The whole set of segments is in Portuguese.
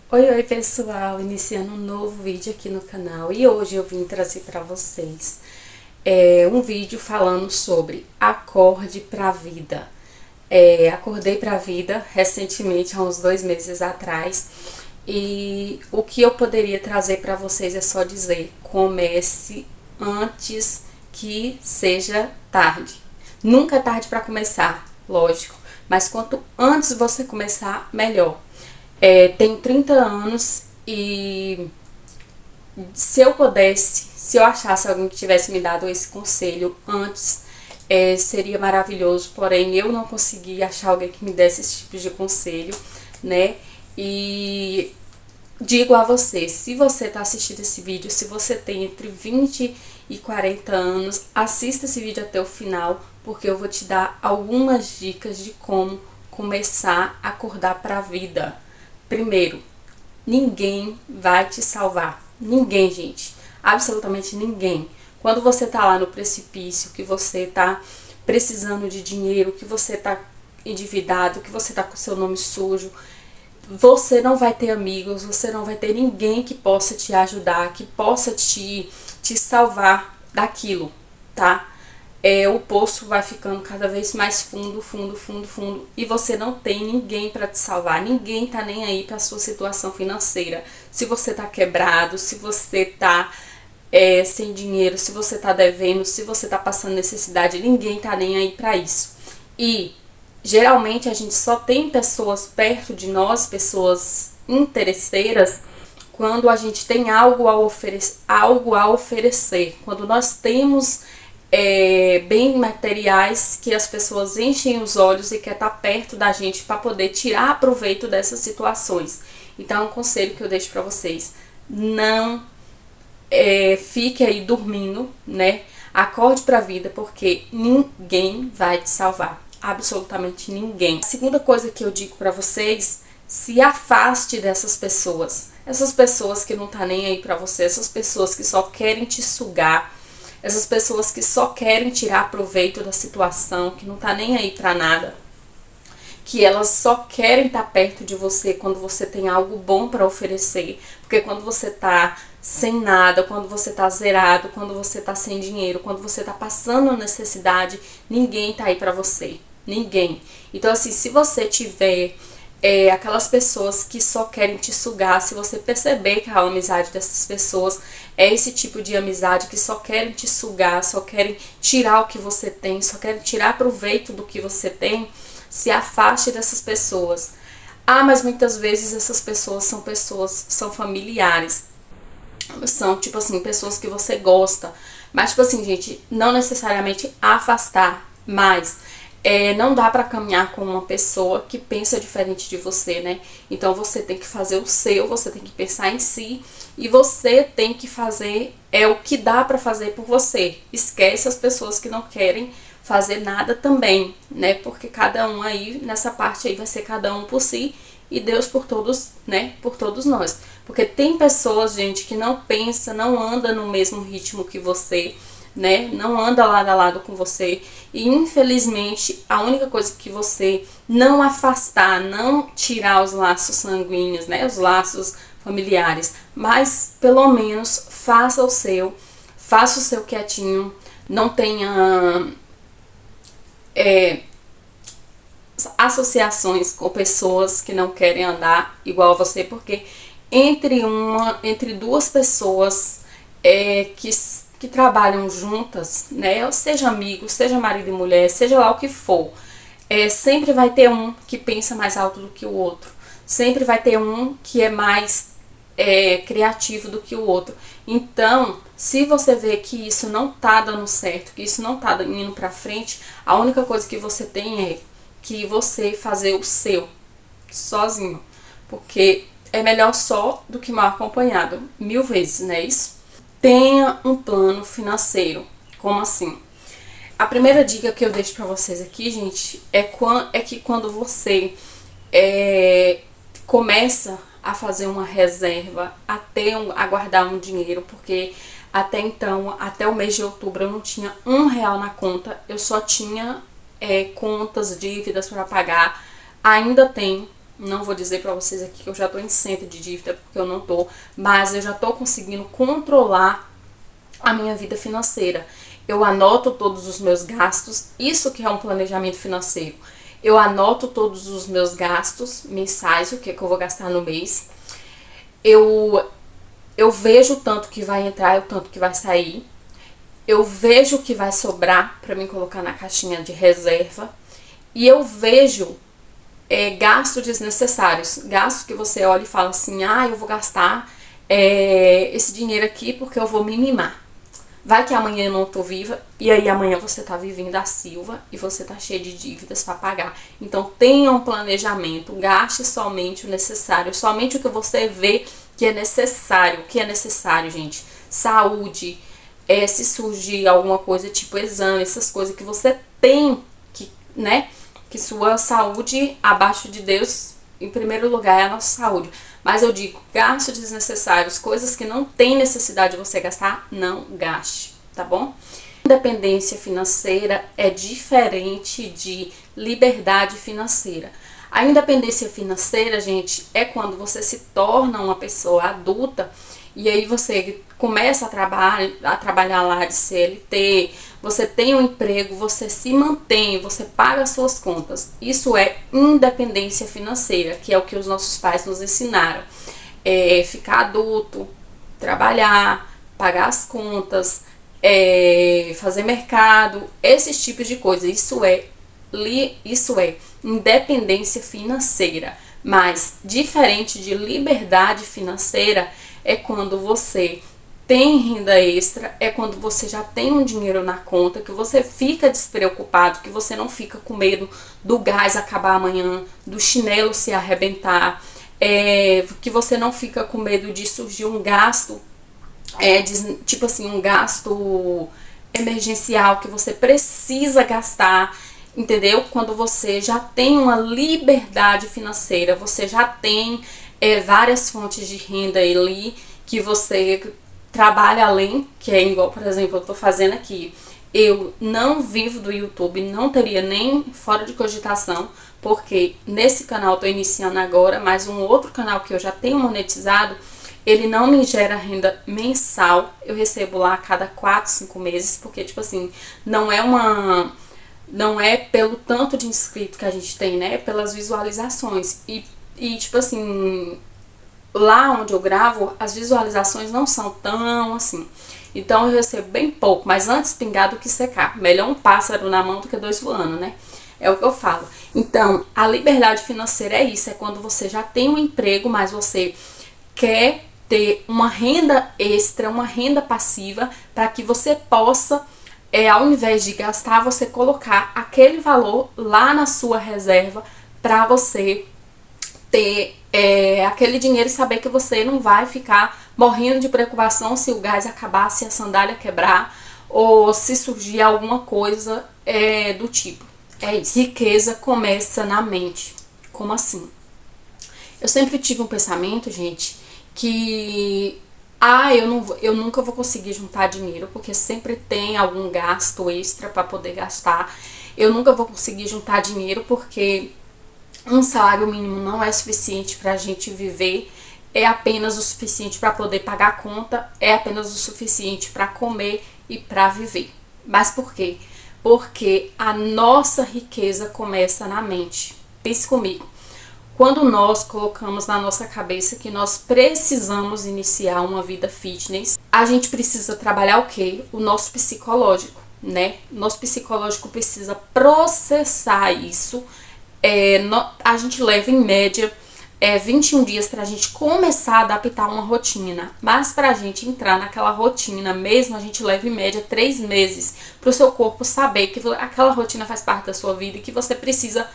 Oi pessoal, iniciando um novo vídeo aqui no canal e hoje eu vim trazer para vocês um vídeo falando sobre acorde para a vida. Acordei para a vida recentemente, há uns 2 meses atrás, e o que eu poderia trazer para vocês é só dizer: comece antes que seja tarde. Nunca é tarde para começar, lógico, mas quanto antes você começar, melhor. Tenho 30 anos e se eu pudesse, se eu achasse alguém que tivesse me dado esse conselho antes, seria maravilhoso. Porém, eu não consegui achar alguém que me desse esse tipo de conselho, né? E digo a você, se você está assistindo esse vídeo, se você tem entre 20 e 40 anos, assista esse vídeo até o final, porque eu vou te dar algumas dicas de como começar a acordar para a vida. Primeiro, ninguém vai te salvar. Ninguém, gente. Absolutamente ninguém. Quando você tá lá no precipício, que você tá precisando de dinheiro, que você tá endividado, que você tá com seu nome sujo, você não vai ter amigos, você não vai ter ninguém que possa te ajudar, que possa te salvar daquilo, tá? O poço vai ficando cada vez mais fundo, fundo, fundo, fundo, e você não tem ninguém para te salvar, ninguém tá nem aí para sua situação financeira. Se você tá quebrado, se você tá sem dinheiro, se você tá devendo, se você tá passando necessidade, ninguém tá nem aí para isso. E geralmente a gente só tem pessoas perto de nós, pessoas interesseiras, quando a gente tem algo a oferecer, quando nós temos bem materiais que as pessoas enchem os olhos e quer estar perto da gente para poder tirar proveito dessas situações. Então, um conselho que eu deixo para vocês: não fique aí dormindo, né? Acorde para a vida, porque ninguém vai te salvar, absolutamente ninguém. A segunda coisa que eu digo para vocês: se afaste dessas pessoas. Essas pessoas que não tá nem aí para você, essas pessoas que só querem te sugar, essas pessoas que só querem tirar proveito da situação, que não tá nem aí para nada, que elas só querem estar perto de você quando você tem algo bom para oferecer, porque quando você tá sem nada, quando você tá zerado, quando você tá sem dinheiro, quando você tá passando necessidade, ninguém tá aí para você, ninguém. Então assim, se você tiver aquelas pessoas que só querem te sugar, se você perceber que a amizade dessas pessoas é esse tipo de amizade que só querem te sugar, só querem tirar o que você tem, só querem tirar proveito do que você tem, se afaste dessas pessoas. Mas muitas vezes essas pessoas são familiares, são tipo assim, pessoas que você gosta, mas tipo assim, gente, não necessariamente afastar, mas não dá pra caminhar com uma pessoa que pensa diferente de você, né? Então você tem que fazer o seu, você tem que pensar em si e você tem que fazer o que dá pra fazer por você. Esquece as pessoas que não querem fazer nada também, né? Porque cada um aí, nessa parte aí, vai ser cada um por si e Deus por todos, né? Por todos nós. Porque tem pessoas, gente, que não pensa, não anda no mesmo ritmo que você, né? Não anda lado a lado com você. E infelizmente, a única coisa que você não afastar, não tirar os laços sanguíneos, né? Os laços familiares, mas pelo menos faça o seu quietinho, não tenha associações com pessoas que não querem andar igual a você, porque entre duas pessoas que trabalham juntas, né, seja amigo, seja marido e mulher, seja lá o que for, sempre vai ter um que pensa mais alto do que o outro, sempre vai ter um que é mais criativo do que o outro. Então, se você vê que isso não tá dando certo, que isso não tá indo pra frente, a única coisa que você tem é que você fazer o seu sozinho, porque é melhor só do que mal acompanhado, 1000 vezes, não é isso? Tenha um plano financeiro. Como assim? A primeira dica que eu deixo pra vocês aqui, gente, é que quando você começa a fazer uma reserva, a guardar um dinheiro, porque até então, até o mês de outubro, eu não tinha R$ 1 na conta, eu só tinha contas, dívidas para pagar. Ainda tem, Não vou dizer pra vocês aqui que eu já tô isenta de dívida, porque eu não tô, mas eu já tô conseguindo controlar a minha vida financeira. Eu anoto todos os meus gastos, isso que é um planejamento financeiro. Eu anoto todos os meus gastos mensais, o que eu vou gastar no mês. Eu vejo o tanto que vai entrar e o tanto que vai sair. Eu vejo o que vai sobrar para mim colocar na caixinha de reserva. E eu vejo gastos desnecessários. Gastos que você olha e fala assim, eu vou gastar esse dinheiro aqui porque eu vou me mimar. Vai que amanhã eu não tô viva e aí amanhã você tá vivendo a Silva e você tá cheio de dívidas para pagar. Então tenha um planejamento, gaste somente o necessário, somente o que você vê que é necessário. O que é necessário, gente? Saúde, se surgir alguma coisa tipo exame, essas coisas que você tem que, né? Que sua saúde abaixo de Deus, em primeiro lugar, é a nossa saúde. Mas eu digo, gastos desnecessários, coisas que não tem necessidade de você gastar, não gaste, tá bom? Independência financeira é diferente de liberdade financeira. A independência financeira, gente, é quando você se torna uma pessoa adulta e aí você começa a trabalhar lá de CLT, você tem um emprego, você se mantém, você paga as suas contas. Isso é independência financeira, que é o que os nossos pais nos ensinaram. Ficar adulto, trabalhar, pagar as contas, fazer mercado, esses tipos de coisas. Isso é independência financeira. Mas diferente de liberdade financeira é quando você tem renda extra, é quando você já tem um dinheiro na conta, que você fica despreocupado, que você não fica com medo do gás acabar amanhã, do chinelo se arrebentar, que você não fica com medo de surgir um gasto, tipo assim, um gasto emergencial que você precisa gastar, entendeu? Quando você já tem uma liberdade financeira, você já tem várias fontes de renda ali que você trabalha além, que é igual, por exemplo, eu tô fazendo aqui. Eu não vivo do YouTube, não teria nem fora de cogitação, porque nesse canal eu tô iniciando agora, mas um outro canal que eu já tenho monetizado, ele não me gera renda mensal, eu recebo lá a cada 4, 5 meses, porque tipo assim, não é pelo tanto de inscrito que a gente tem, né, é pelas visualizações, e tipo assim, lá onde eu gravo, as visualizações não são tão assim. Então eu recebo bem pouco, mas antes pingar do que secar. Melhor um pássaro na mão do que dois voando, né? É o que eu falo. Então, a liberdade financeira é isso, é quando você já tem um emprego, mas você quer ter uma renda extra, uma renda passiva, para que você possa, ao invés de gastar, você colocar aquele valor lá na sua reserva para você ter aquele dinheiro e saber que você não vai ficar morrendo de preocupação se o gás acabar, se a sandália quebrar ou se surgir alguma coisa do tipo. É isso. Riqueza começa na mente. Como assim? Eu sempre tive um pensamento, gente, que eu nunca vou conseguir juntar dinheiro porque sempre tem algum gasto extra para poder gastar. Eu nunca vou conseguir juntar dinheiro porque um salário mínimo não é suficiente para a gente viver, é apenas o suficiente para poder pagar a conta, é apenas o suficiente para comer e para viver. Mas por quê? Porque a nossa riqueza começa na mente. Pense comigo. Quando nós colocamos na nossa cabeça que nós precisamos iniciar uma vida fitness, a gente precisa trabalhar o quê? O nosso psicológico, né? Nosso psicológico precisa processar isso. A gente leva em média 21 dias pra gente começar a adaptar uma rotina, mas pra gente entrar naquela rotina mesmo, a gente leva em média 3 meses pro seu corpo saber que aquela rotina faz parte da sua vida e que você precisa,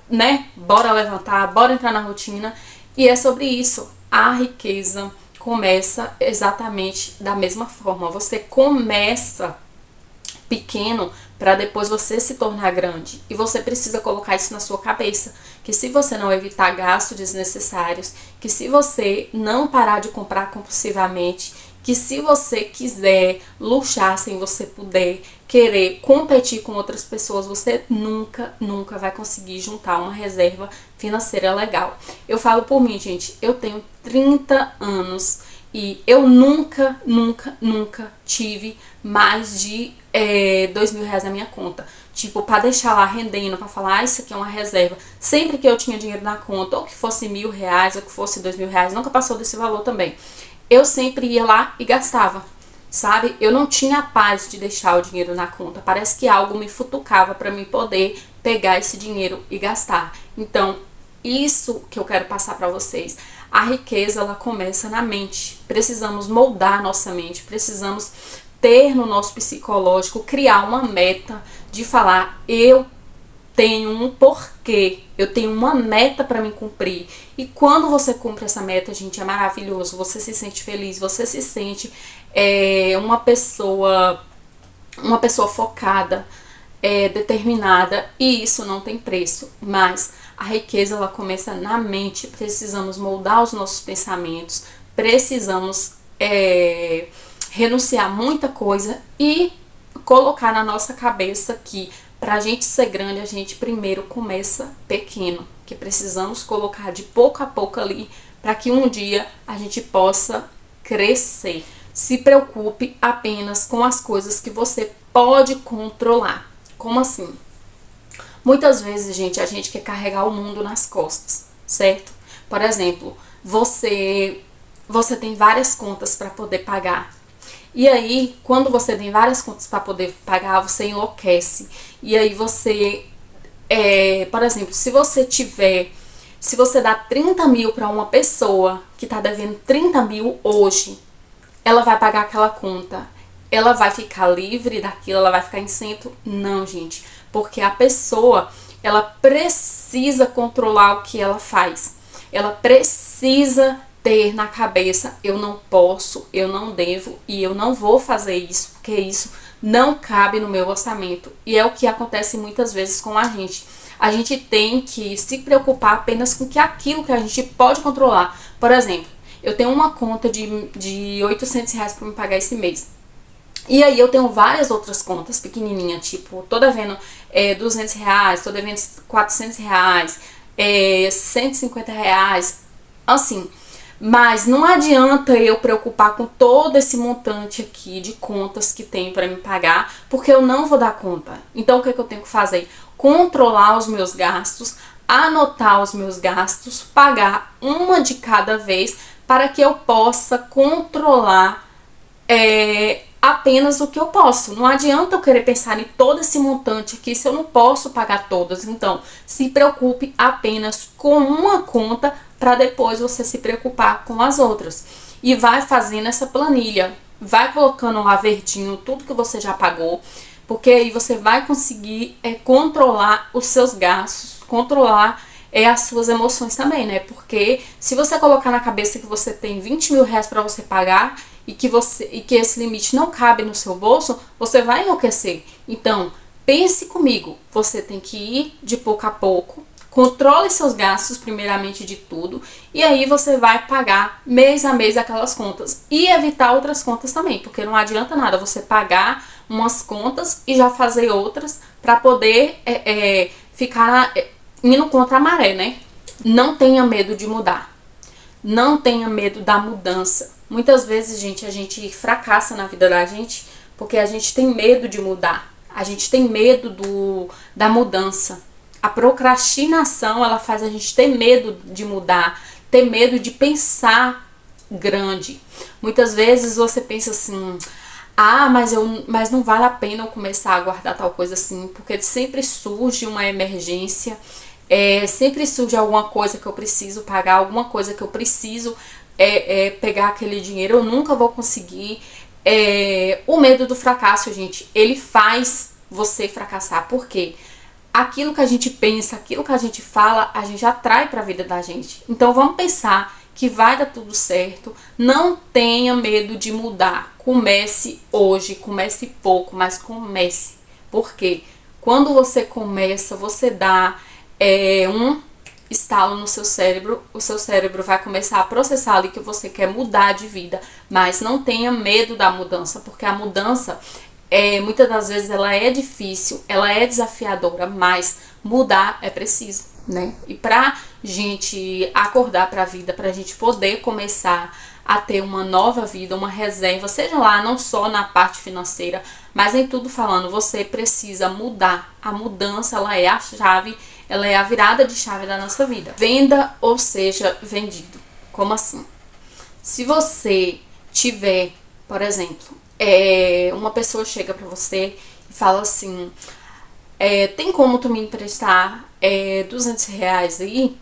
né, bora levantar, bora entrar na rotina. E é sobre isso. A riqueza começa exatamente da mesma forma. Você começa pequeno para depois você se tornar grande. E você precisa colocar isso na sua cabeça, que se você não evitar gastos desnecessários, que se você não parar de comprar compulsivamente, que se você quiser luxar sem você poder, querer competir com outras pessoas, você nunca vai conseguir juntar uma reserva financeira legal. Eu falo por mim, gente, eu tenho 30 anos e eu nunca tive mais de R$ 2.000 na minha conta. Tipo, pra deixar lá rendendo, pra falar, isso aqui é uma reserva. Sempre que eu tinha dinheiro na conta, ou que fosse R$ 1.000, ou que fosse R$ 2.000, nunca passou desse valor também. Eu sempre ia lá e gastava, sabe? Eu não tinha a paz de deixar o dinheiro na conta. Parece que algo me futucava para mim poder pegar esse dinheiro e gastar. Então, isso que eu quero passar para vocês. A riqueza, ela começa na mente. Precisamos moldar nossa mente, precisamos ter no nosso psicológico, criar uma meta de falar, eu tenho um porquê, eu tenho uma meta para me cumprir. E quando você cumpre essa meta, gente, é maravilhoso. Você se sente feliz, você se sente uma pessoa focada, determinada, e isso não tem preço. Mas a riqueza, ela começa na mente. Precisamos moldar os nossos pensamentos, precisamos renunciar muita coisa e colocar na nossa cabeça que pra gente ser grande, a gente primeiro começa pequeno, que precisamos colocar de pouco a pouco ali, para que um dia a gente possa crescer. Se preocupe apenas com as coisas que você pode controlar. Como assim? Muitas vezes, gente, a gente quer carregar o mundo nas costas, certo? Por exemplo, você tem várias contas para poder pagar. E aí, quando você tem várias contas para poder pagar, você enlouquece. E aí você, por exemplo, se você dá 30 mil para uma pessoa que está devendo 30 mil hoje, ela vai pagar aquela conta. Ela vai ficar livre daquilo, ela vai ficar isento? Não, gente. Porque a pessoa, ela precisa controlar o que ela faz. Ela precisa ter na cabeça, eu não posso, eu não devo e eu não vou fazer isso, porque isso não cabe no meu orçamento. E é o que acontece muitas vezes com a gente. A gente tem que se preocupar apenas com aquilo que a gente pode controlar. Por exemplo, eu tenho uma conta de R$ 800 para me pagar esse mês. E aí eu tenho várias outras contas pequenininhas, tipo, tô devendo R$ 200, tô devendo R$ 400, R$ 150, assim. Mas não adianta eu preocupar com todo esse montante aqui de contas que tem para me pagar, porque eu não vou dar conta. Então o que eu tenho que fazer? Controlar os meus gastos, anotar os meus gastos, pagar uma de cada vez, para que eu possa controlar apenas o que eu posso. Não adianta eu querer pensar em todo esse montante aqui se eu não posso pagar todas. Então, se preocupe apenas com uma conta para depois você se preocupar com as outras. E vai fazendo essa planilha, vai colocando lá verdinho tudo que você já pagou, porque aí você vai conseguir controlar os seus gastos, controlar as suas emoções também, né? Porque se você colocar na cabeça que você tem R$ 20.000 para você pagar e que esse limite não cabe no seu bolso, você vai enlouquecer. Então, pense comigo, você tem que ir de pouco a pouco, controle seus gastos primeiramente de tudo, e aí você vai pagar mês a mês aquelas contas e evitar outras contas também, porque não adianta nada você pagar umas contas e já fazer outras para poder ficar indo contra a maré, né? Não tenha medo de mudar, não tenha medo da mudança. Muitas vezes, gente, a gente fracassa na vida da gente porque a gente tem medo de mudar, a gente tem medo da mudança. A procrastinação, ela faz a gente ter medo de mudar, ter medo de pensar grande. Muitas vezes você pensa assim, mas não vale a pena eu começar a guardar tal coisa assim, porque sempre surge uma emergência, sempre surge alguma coisa que eu preciso pagar, alguma coisa que eu preciso pegar aquele dinheiro, eu nunca vou conseguir. O medo do fracasso, gente, ele faz você fracassar. Por quê? Aquilo que a gente pensa, aquilo que a gente fala, a gente atrai para a vida da gente. Então vamos pensar que vai dar tudo certo. Não tenha medo de mudar. Comece hoje, comece pouco, mas comece. Porque quando você começa, você dá um estalo no seu cérebro, o seu cérebro vai começar a processar ali que você quer mudar de vida, mas não tenha medo da mudança, porque a mudança, muitas das vezes, ela é difícil, ela é desafiadora, mas mudar é preciso, né? E pra gente acordar pra vida, pra gente poder começar a ter uma nova vida, uma reserva, seja lá não só na parte financeira, mas em tudo falando, você precisa mudar. A mudança, ela é a chave, ela é a virada de chave da nossa vida. Venda ou seja vendido. Como assim? Se você tiver, por exemplo, uma pessoa chega pra você e fala assim, tem como tu me emprestar R$ 200 aí?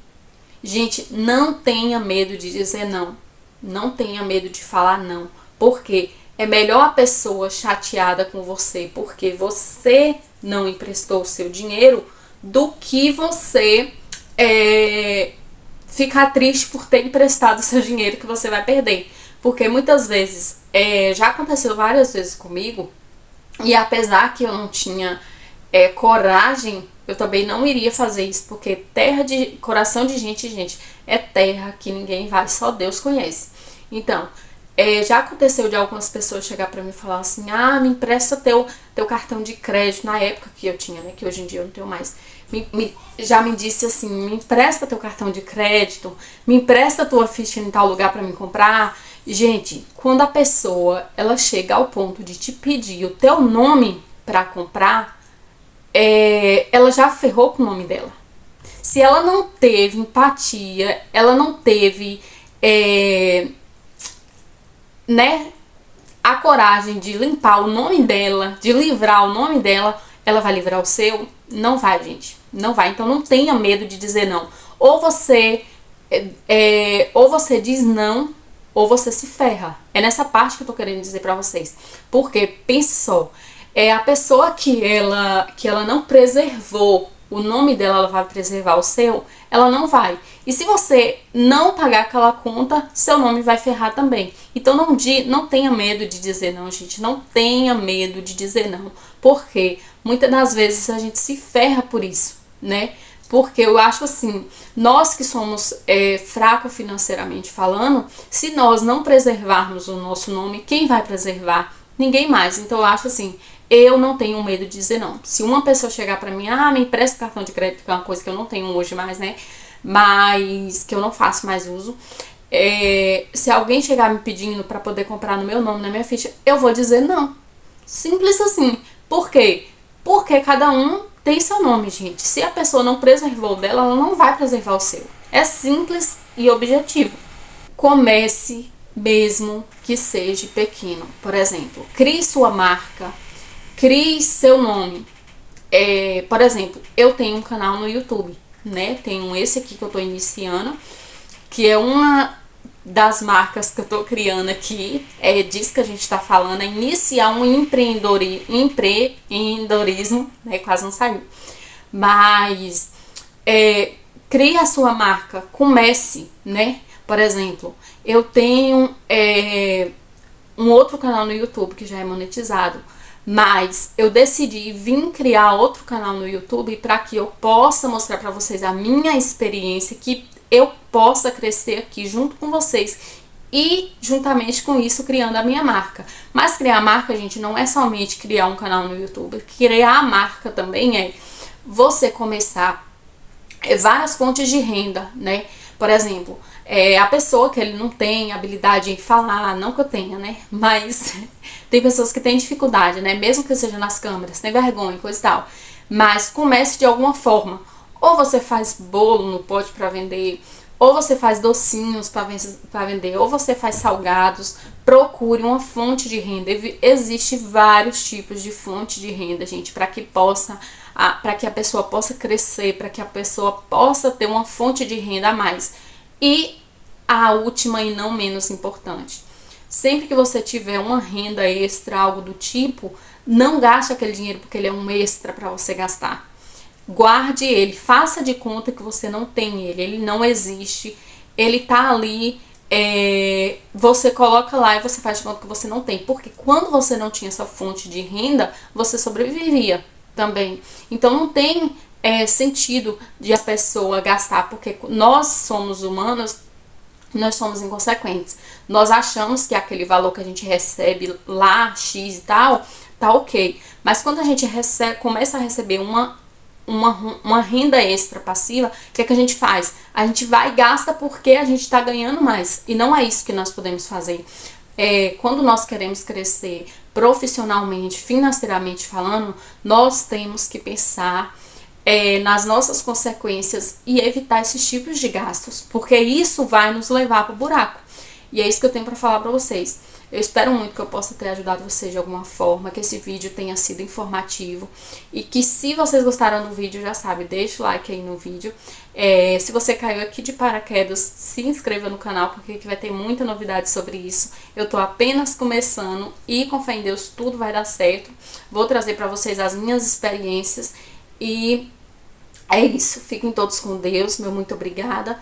Gente, não tenha medo de dizer não. Não tenha medo de falar não. Porque é melhor a pessoa chateada com você porque você não emprestou o seu dinheiro do que você ficar triste por ter emprestado o seu dinheiro que você vai perder. Porque muitas vezes, já aconteceu várias vezes comigo, e apesar que eu não tinha coragem, eu também não iria fazer isso, porque terra de coração de gente, é terra que ninguém vai, só Deus conhece. Então, já aconteceu de algumas pessoas chegar pra mim e falar assim, me empresta teu cartão de crédito, na época que eu tinha, né, que hoje em dia eu não tenho mais. Já me disse assim, me empresta teu cartão de crédito, me empresta tua ficha em tal lugar pra me comprar. Gente, quando a pessoa, ela chega ao ponto de te pedir o teu nome pra comprar, ela já ferrou com o nome dela. Se ela não teve empatia, ela não teve a coragem de limpar o nome dela, de livrar o nome dela, ela vai livrar o seu? Não vai, gente. Não vai. Então não tenha medo de dizer não. Ou você diz não, ou você se ferra. É nessa parte que eu tô querendo dizer pra vocês. Porque, pense só, a pessoa que ela não preservou o nome dela, ela vai preservar o seu, ela não vai. E se você não pagar aquela conta, seu nome vai ferrar também. Então não tenha medo de dizer não, gente. Não tenha medo de dizer não. Porque muitas das vezes a gente se ferra por isso, né? Porque eu acho assim, nós que somos fracos financeiramente falando, se nós não preservarmos o nosso nome, quem vai preservar? Ninguém mais. Então eu acho assim, eu não tenho medo de dizer não. Se uma pessoa chegar pra mim, me empresta o cartão de crédito, que é uma coisa que eu não tenho hoje mais, né? Mas que eu não faço mais uso. Se alguém chegar me pedindo pra poder comprar no meu nome, na minha ficha, eu vou dizer não. Simples assim. Por quê? Porque cada um tem seu nome, gente. Se a pessoa não preservou o dela, ela não vai preservar o seu. É simples e objetivo. Comece mesmo que seja pequeno. Por exemplo, crie sua marca, crie seu nome. Por exemplo, eu tenho um canal no YouTube, né? Tenho esse aqui que eu tô iniciando, que é uma das marcas que eu tô criando aqui. É disso que a gente tá falando, é iniciar um empreendedorismo, né? Quase não saiu. Mas crie a sua marca, comece, né? Por exemplo, eu tenho um outro canal no YouTube que já é monetizado, mas eu decidi vir criar outro canal no YouTube para que eu possa mostrar para vocês a minha experiência, que eu possa crescer aqui junto com vocês e juntamente com isso criando a minha marca. Mas criar a marca, gente, não é somente criar um canal no YouTube. Criar a marca também é você começar várias fontes de renda, né? Por exemplo, a pessoa que ele não tem habilidade em falar, não que eu tenha, né? Mas tem pessoas que têm dificuldade, né? Mesmo que seja nas câmeras, tem vergonha, coisa e tal. Mas comece de alguma forma. Ou você faz bolo no pote para vender, ou você faz docinhos para vender, ou você faz salgados. Procure uma fonte de renda. Existe vários tipos de fonte de renda, gente, para que a pessoa possa crescer, para que a pessoa possa ter uma fonte de renda a mais. E a última e não menos importante, sempre que você tiver uma renda extra, algo do tipo, não gaste aquele dinheiro porque ele é um extra para você gastar. Guarde ele, faça de conta que você não tem ele não existe, ele tá ali, você coloca lá e você faz de conta que você não tem, porque quando você não tinha essa fonte de renda, você sobrevivia, também. Então não tem sentido de a pessoa gastar, porque nós somos humanos, nós somos inconsequentes. Nós achamos que aquele valor que a gente recebe lá, X e tal, tá ok. Mas quando a gente começa a receber uma renda extra passiva, o que é que a gente faz? A gente vai e gasta porque a gente está ganhando mais. E não é isso que nós podemos fazer. Quando nós queremos crescer profissionalmente, financeiramente falando, nós temos que pensar nas nossas consequências e evitar esses tipos de gastos, porque isso vai nos levar para o buraco. E é isso que eu tenho para falar para vocês. Eu espero muito que eu possa ter ajudado vocês de alguma forma, que esse vídeo tenha sido informativo e que, se vocês gostaram do vídeo, já sabe, deixa o like aí no vídeo. Se você caiu aqui de paraquedas, se inscreva no canal, porque aqui vai ter muita novidade sobre isso. Eu tô apenas começando e, com fé em Deus, tudo vai dar certo. Vou trazer para vocês as minhas experiências e é isso. Fiquem todos com Deus. Meu muito obrigada.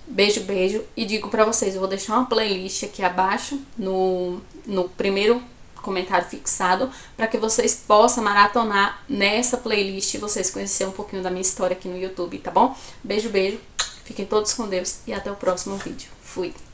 Beijo, beijo. E digo pra vocês, eu vou deixar uma playlist aqui abaixo, no primeiro comentário fixado, para que vocês possam maratonar nessa playlist e vocês conhecerem um pouquinho da minha história aqui no YouTube, tá bom? Beijo, beijo. Fiquem todos com Deus e até o próximo vídeo. Fui!